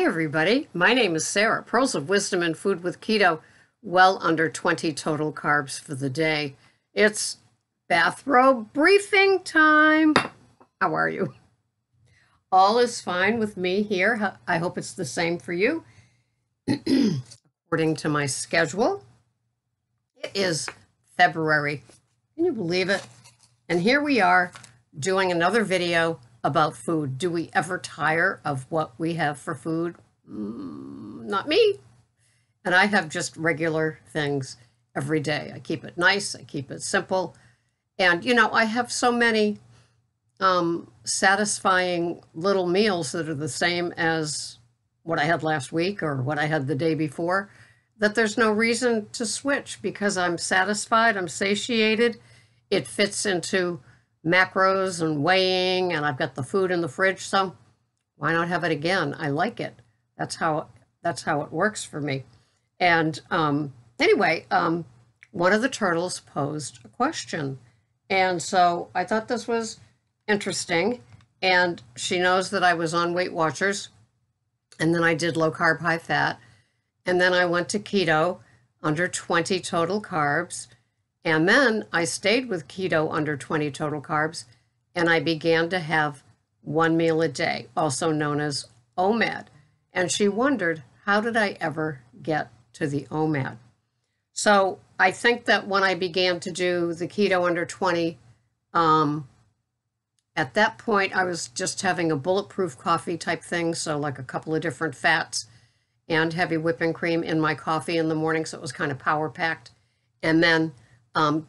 everybody, my name is Sarah. Pearls of Wisdom and Food with Keto, well under 20 total carbs for the day. It's bathrobe briefing time. How are you? All is fine with me here. I hope it's the same for you. According to my schedule, it is February. Can you believe it? And here we are doing another video about food. Do we ever tire of what we have for food? Not me. And I have just regular things every day. I keep it nice. I keep it simple. And, you know, I have so many satisfying little meals that are the same as what I had last week or what I had the day before, that there's no reason to switch because I'm satisfied, I'm satiated. It fits into macros and weighing, and I've got the food in the fridge, so why not have it again? I like it. That's how it works for me. And anyway, one of the turtles posed a question, and so I thought this was interesting. And she knows that I was on Weight Watchers, and then I did low carb, high fat, and then I went to keto, under 20 total carbs. And then I stayed with keto under 20 total carbs, and I began to have one meal a day, also known as OMAD. And she wondered, how did I ever get to the OMAD? So I think that when I began to do the keto under 20, at that point, I was just having a bulletproof coffee type thing, so like a couple of different fats and heavy whipping cream in my coffee in the morning, so it was kind of power packed. And then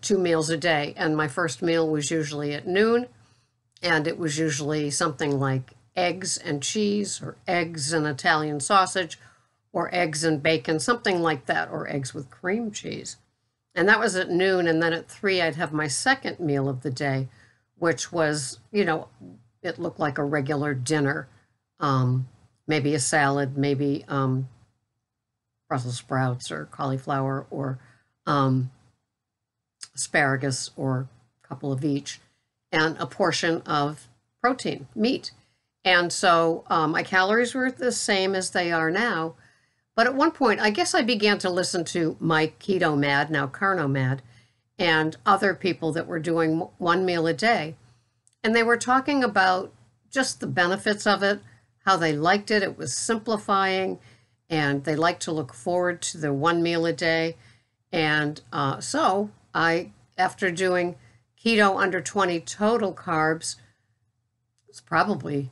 2 meals a day. And my first meal was usually at noon, and it was usually something like eggs and cheese, or eggs and Italian sausage, or eggs and bacon, something like that, or eggs with cream cheese. And that was at noon. And then at 3, I'd have my second meal of the day, which was, you know, it looked like a regular dinner, maybe a salad, maybe Brussels sprouts or cauliflower or asparagus, or a couple of each, and a portion of protein, meat. And so my calories were the same as they are now. But at one point, I guess I began to listen to my Keto Mad, now Carno Mad, and other people that were doing one meal a day. And they were talking about just the benefits of it, how they liked it. It was simplifying, and they liked to look forward to the one meal a day. And so I, after doing keto under 20 total carbs, it's probably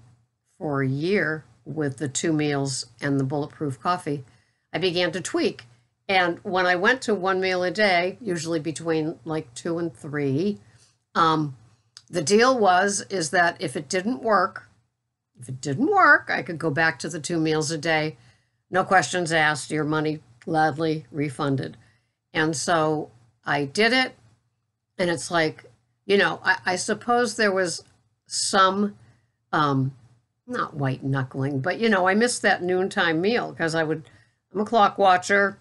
for a year with the 2 meals and the bulletproof coffee, I began to tweak. And when I went to one meal a day, usually between like 2 and 3, the deal is that if it didn't work, I could go back to the 2 meals a day, no questions asked, your money gladly refunded. And so I did it, and it's like, you know, I suppose there was some, not white knuckling, but, you know, I missed that noontime meal because I'm a clock watcher,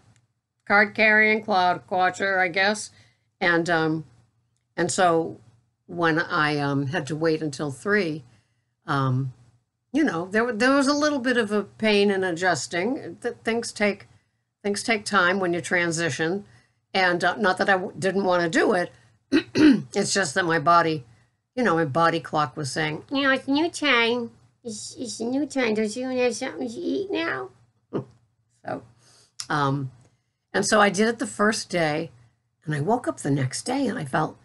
card-carrying clock watcher, I guess. And so when I had to wait until 3, you know, there was a little bit of a pain in adjusting. Things take time when you transition. And not that I didn't want to do it. It's just that my body, you know, my body clock was saying, you know, it's new time. It's a new time. Don't you want to have something to eat now? So, and so I did it the first day, and I woke up the next day and I felt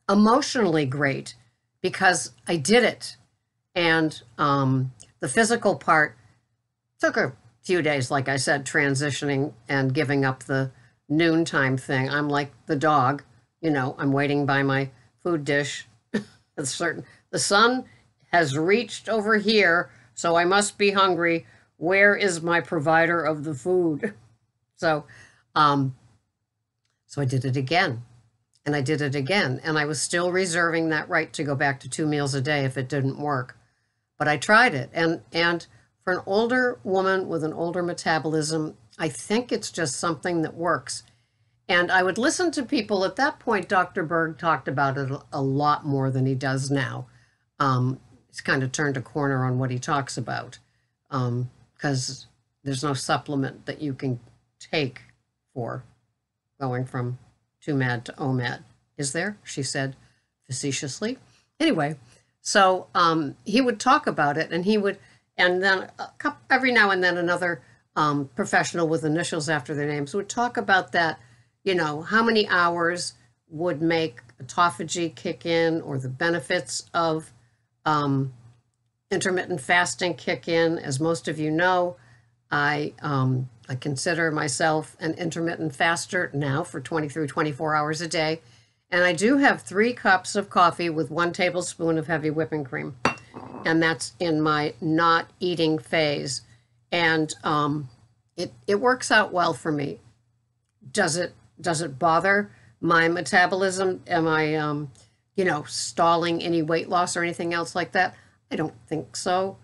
emotionally great because I did it. And the physical part took a few days, like I said, transitioning and giving up the noontime thing. I'm like the dog, you know, I'm waiting by my food dish. The sun has reached over here, so I must be hungry. Where is my provider of the food? So I did it again, and I did it again, and I was still reserving that right to go back to 2 meals a day if it didn't work. But I tried it, and for an older woman with an older metabolism, I think it's just something that works. And I would listen to people. At that point, Dr. Berg talked about it a lot more than he does now. He's kind of turned a corner on what he talks about. because there's no supplement that you can take for going from 2MAD to OMAD. Is there? She said facetiously. Anyway, so he would talk about it, and then every now and then another professional with initials after their names would talk about that, how many hours would make autophagy kick in, or the benefits of intermittent fasting kick in. As most of you know, I consider myself an intermittent faster now for 23, 24 hours a day. And I do have 3 cups of coffee with 1 tablespoon of heavy whipping cream. And that's in my not eating phase. And it works out well for me. Does it bother my metabolism? Am I, stalling any weight loss or anything else like that? I don't think so.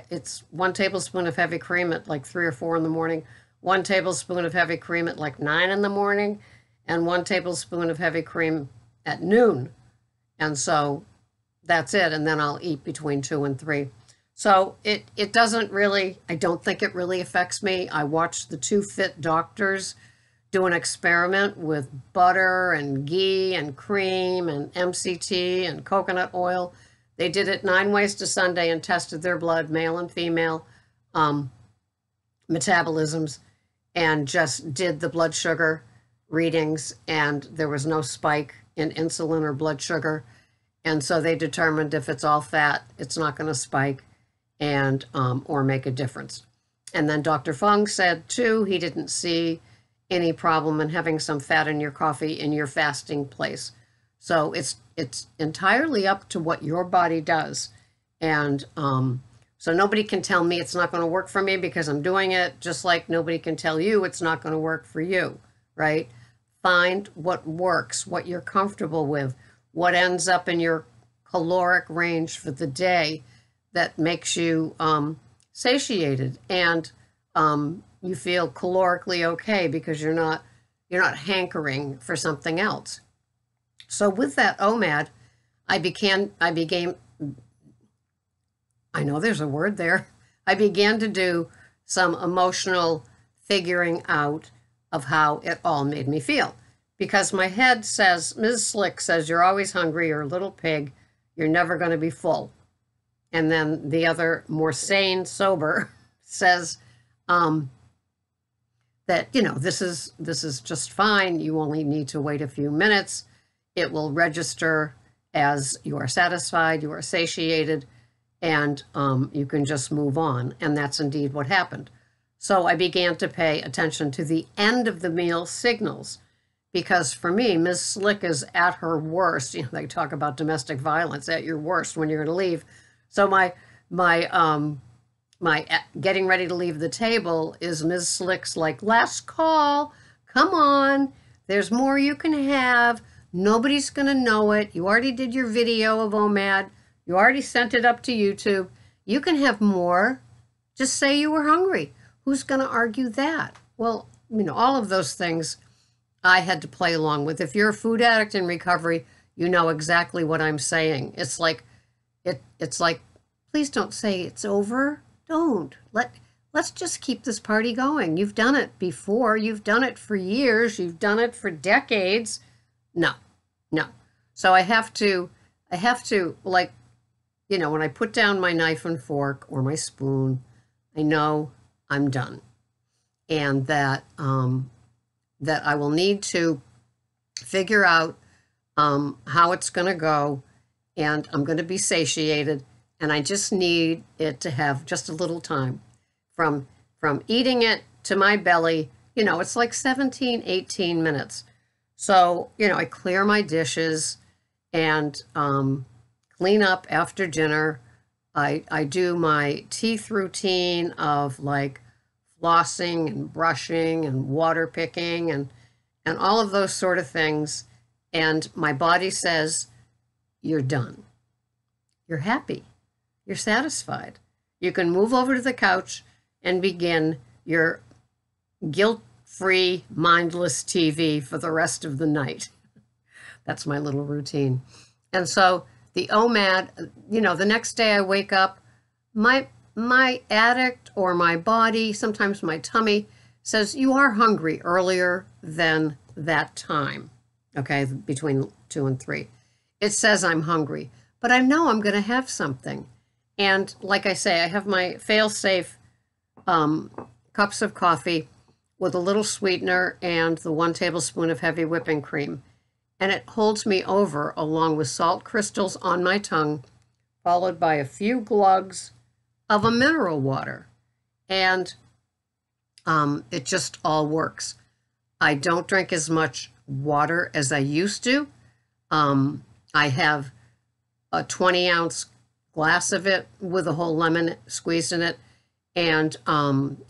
It's 1 tablespoon of heavy cream at like 3 or 4 in the morning, 1 tablespoon of heavy cream at like 9 in the morning, and 1 tablespoon of heavy cream at noon. And so that's it. And then I'll eat between 2 and 3. So it doesn't really, I don't think it really affects me. I watched the 2 Fit doctors do an experiment with butter and ghee and cream and MCT and coconut oil. They did it 9 ways to Sunday and tested their blood, male and female metabolisms, and just did the blood sugar readings, and there was no spike in insulin or blood sugar. And so they determined if it's all fat, it's not going to spike and or make a difference. And then Dr. Fung said too, he didn't see any problem in having some fat in your coffee in your fasting place. So it's entirely up to what your body does. And so nobody can tell me it's not going to work for me because I'm doing it, just like nobody can tell you it's not going to work for you, right? Find what works, what you're comfortable with, what ends up in your caloric range for the day that makes you satiated and you feel calorically okay because you're not hankering for something else. So with that OMAD, I began, I know there's a word there. I began to do some emotional figuring out of how it all made me feel. Because my head says, Ms. Slick says, you're always hungry, you're a little pig, you're never going to be full. And then the other, more sane, sober, says that, this is just fine. You only need to wait a few minutes. It will register as you are satisfied, you are satiated, and you can just move on. And that's indeed what happened. So I began to pay attention to the end of the meal signals, because for me, Ms. Slick is at her worst. They talk about domestic violence, at your worst when you're going to leave. So my getting ready to leave the table is Ms. Slick's like, last call, come on, there's more you can have. Nobody's going to know it. You already did your video of OMAD. You already sent it up to YouTube. You can have more. Just say you were hungry. Who's going to argue that? Well, all of those things I had to play along with. If you're a food addict in recovery, you know exactly what I'm saying. It's like, please don't say it's over. Don't. Let's just keep this party going. You've done it before. You've done it for years. You've done it for decades. No. So I have to when I put down my knife and fork or my spoon, I know I'm done. And that I will need to figure out how it's going to go, and I'm going to be satiated, and I just need it to have just a little time from eating it to my belly. It's like 17, 18 minutes. So, I clear my dishes and clean up after dinner. I do my teeth routine of like flossing and brushing and water picking and all of those sort of things. And my body says, you're done. You're happy. You're satisfied. You can move over to the couch and begin your guilt-free, mindless TV for the rest of the night. That's my little routine. And so the OMAD, the next day I wake up, my my addict or my body, sometimes my tummy, says you are hungry earlier than that time, okay, between 2 and 3. It says I'm hungry, but I know I'm going to have something. And like I say, I have my fail-safe cups of coffee with a little sweetener and the 1 tablespoon of heavy whipping cream. And it holds me over along with salt crystals on my tongue, followed by a few glugs of a mineral water. And it just all works. I don't drink as much water as I used to. I have a 20-ounce glass of it with a whole lemon squeezed in it and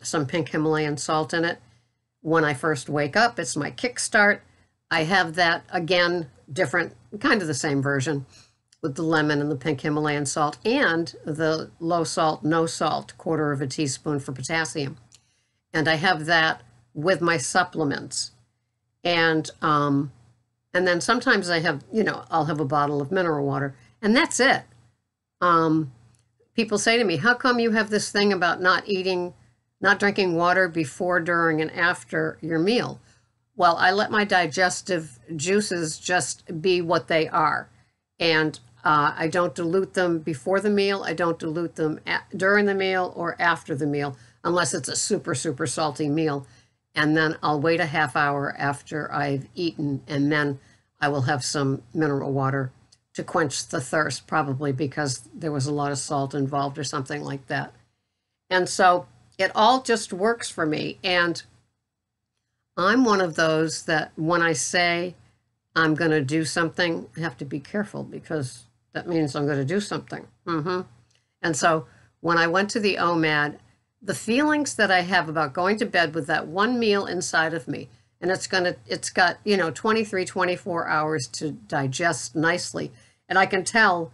some pink Himalayan salt in it. When I first wake up, it's my kickstart. I have that, again, different, kind of the same version with the lemon and the pink Himalayan salt and the low salt, no salt, 1/4 teaspoon for potassium. And I have that with my supplements. And then sometimes I have, I'll have a bottle of mineral water, and that's it. People say to me, how come you have this thing about not drinking water before, during, and after your meal? Well, I let my digestive juices just be what they are. And I don't dilute them before the meal. I don't dilute them during the meal or after the meal, unless it's a super, super salty meal. And then I'll wait a half hour after I've eaten, and then I will have some mineral water to quench the thirst, probably because there was a lot of salt involved or something like that. And so it all just works for me. And I'm one of those that when I say I'm going to do something, I have to be careful because that means I'm going to do something. And so when I went to the OMAD, the feelings that I have about going to bed with that one meal inside of me, and it's got, 23, 24 hours to digest nicely. And I can tell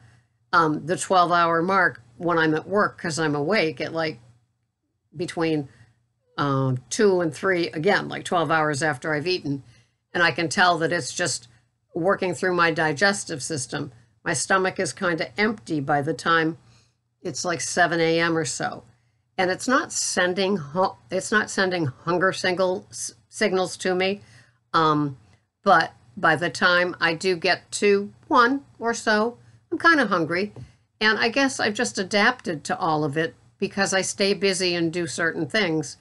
the 12-hour mark when I'm at work because I'm awake at like between 2 and 3, again, like 12 hours after I've eaten. And I can tell that it's just working through my digestive system. My stomach is kind of empty by the time it's like 7 a.m. or so. And it's not sending hunger signals to me. But by the time I do get to 1 or so, I'm kind of hungry. And I guess I've just adapted to all of it because I stay busy and do certain things,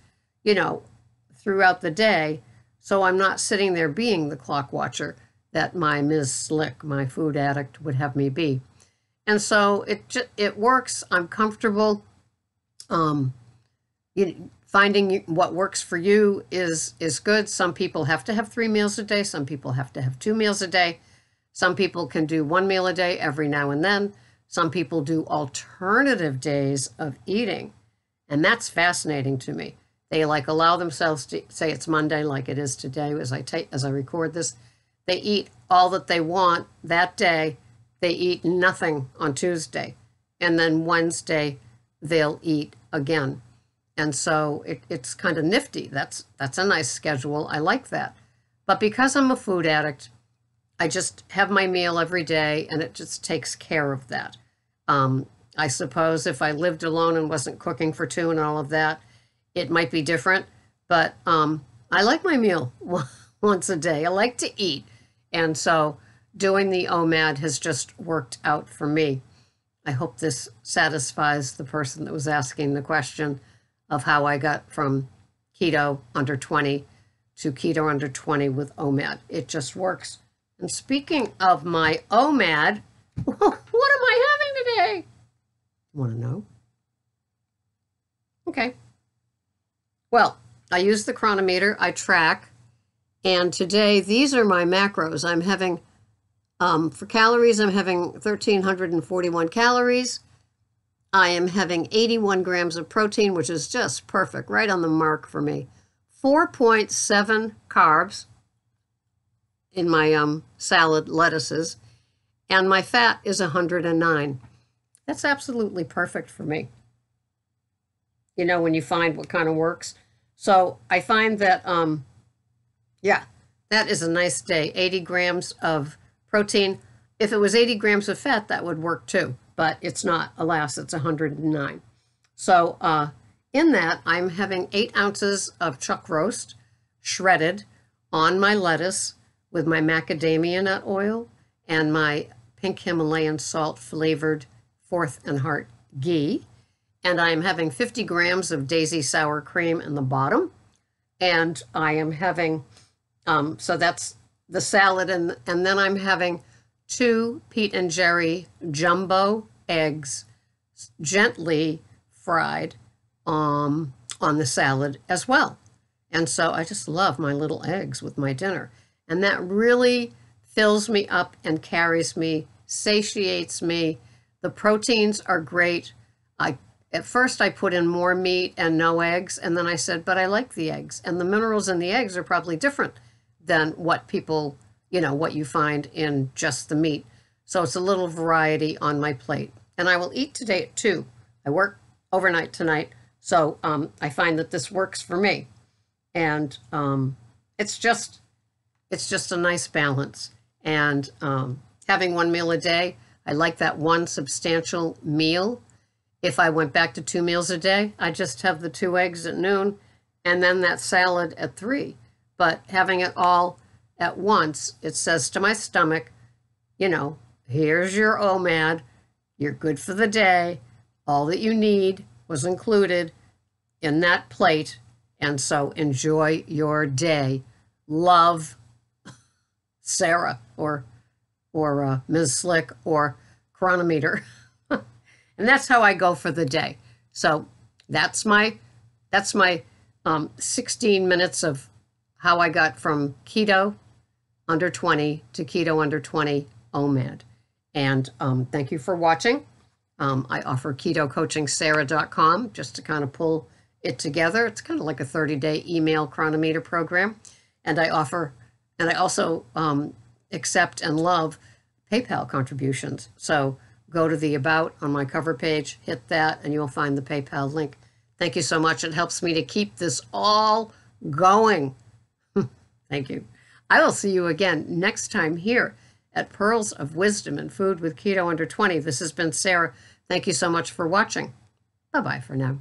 throughout the day. So I'm not sitting there being the clock watcher that my Ms. Slick, my food addict, would have me be. And so it works. I'm comfortable. Finding what works for you is good. Some people have to have 3 meals a day. Some people have to have 2 meals a day. Some people can do 1 meal a day every now and then. Some people do alternative days of eating. And that's fascinating to me. They allow themselves to say it's Monday like it is today as I record this. They eat all that they want that day. They eat nothing on Tuesday. And then Wednesday they'll eat again. And so it's kind of nifty. That's a nice schedule. I like that. But because I'm a food addict, I just have my meal every day, and it just takes care of that. I suppose if I lived alone and wasn't cooking for 2 and all of that, it might be different. But I like my meal once a day. I like to eat. And so doing the OMAD has just worked out for me. I hope this satisfies the person that was asking the question of how I got from Keto Under 20 to Keto Under 20 with OMAD. It just works. And speaking of my OMAD, what am I having today? Want to know? Okay. Well, I use the chronometer. I track. And today, these are my macros. I'm having, for calories, I'm having 1,341 calories. I am having 81 grams of protein, which is just perfect, right on the mark for me. 4.7 carbs in my salad lettuces, and my fat is 109. That's absolutely perfect for me. When you find what kind of works. So I find that, yeah, that is a nice day. 80 grams of protein. If it was 80 grams of fat, that would work too. But it's not. Alas, it's 109. So in that, I'm having 8 ounces of chuck roast shredded on my lettuce with my macadamia nut oil and my pink Himalayan salt flavored Fourth and Heart ghee. And I'm having 50 grams of daisy sour cream in the bottom. And I am having, so that's the salad. And then I'm having 2 Pete and Jerry jumbo eggs gently fried on the salad as well. And so I just love my little eggs with my dinner. And that really fills me up and carries me, satiates me. The proteins are great. At first I put in more meat and no eggs, and then I said, but I like the eggs. And the minerals in the eggs are probably different than what people, what you find in just the meat. So it's a little variety on my plate. And I will eat today at 2. I work overnight tonight, so I find that this works for me. And it's just a nice balance. And having 1 meal a day, I like that one substantial meal. If I went back to 2 meals a day, I just have the 2 eggs at noon and then that salad at 3. But having it all at once, it says to my stomach, here's your OMAD. You're good for the day. All that you need was included in that plate. And so enjoy your day. Love, Sarah or Ms. Slick or Chronometer. And that's how I go for the day. So that's my 16 minutes of how I got from keto under 20 to keto under 20 OMAD. And thank you for watching. I offer ketocoachingsarah.com just to kind of pull it together. It's kind of like a 30-day email chronometer program. And I also accept and love PayPal contributions. So go to the About on my cover page, hit that, and you'll find the PayPal link. Thank you so much. It helps me to keep this all going. Thank you. I will see you again next time here at Pearls of Wisdom and Food with Keto Under 20. This has been Sarah. Thank you so much for watching. Bye-bye for now.